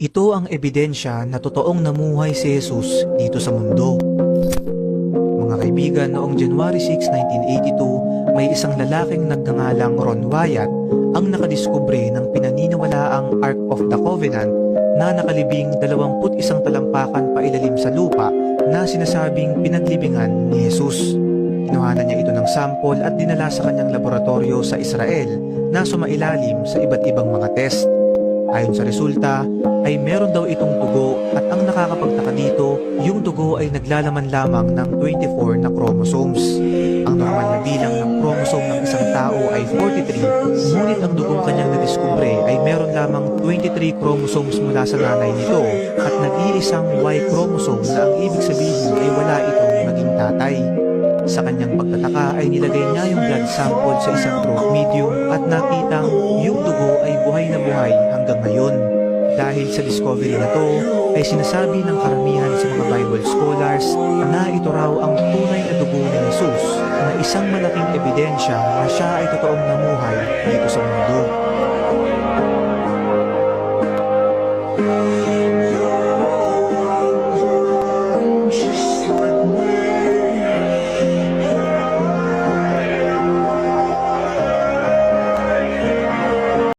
Ito ang ebidensya na totoong namuhay si Jesus dito sa mundo. Mga kaibigan, noong January 6, 1982, may isang lalaking nagngangalang Ron Wyatt ang nakadiskubre ng pinaniniwalaang Ark of the Covenant na nakalibing 21 talampakan pailalim sa lupa na sinasabing pinaglibingan ni Jesus. Kinuhanan niya ito ng sample at dinala sa kanyang laboratorio sa Israel na sumailalim sa iba't ibang mga test. Ayon sa resulta, ay meron daw itong dugo at ang nakakapagtaka dito, yung dugo ay naglalaman lamang ng 24 na chromosomes. Ang normal na bilang ng chromosome ng isang tao ay 43, ngunit ang dugong kanyang nadiskubre ay meron lamang 23 chromosomes mula sa nanay nito at nag-iisang Y chromosome na ang ibig sabihin ay wala itong naging tatay. Sa kanyang pagtataka ay nilagay niya yung blood sample sa isang throat medium at nakitang yung dugo ay buhay na buhay hanggang ngayon. Dahil sa discovery na to, ay sinasabi ng karamihan sa mga Bible scholars na ito raw ang tunay na dugo ni Jesus na isang malaking ebidensya na siya ay totoong namuhay dito sa mundo.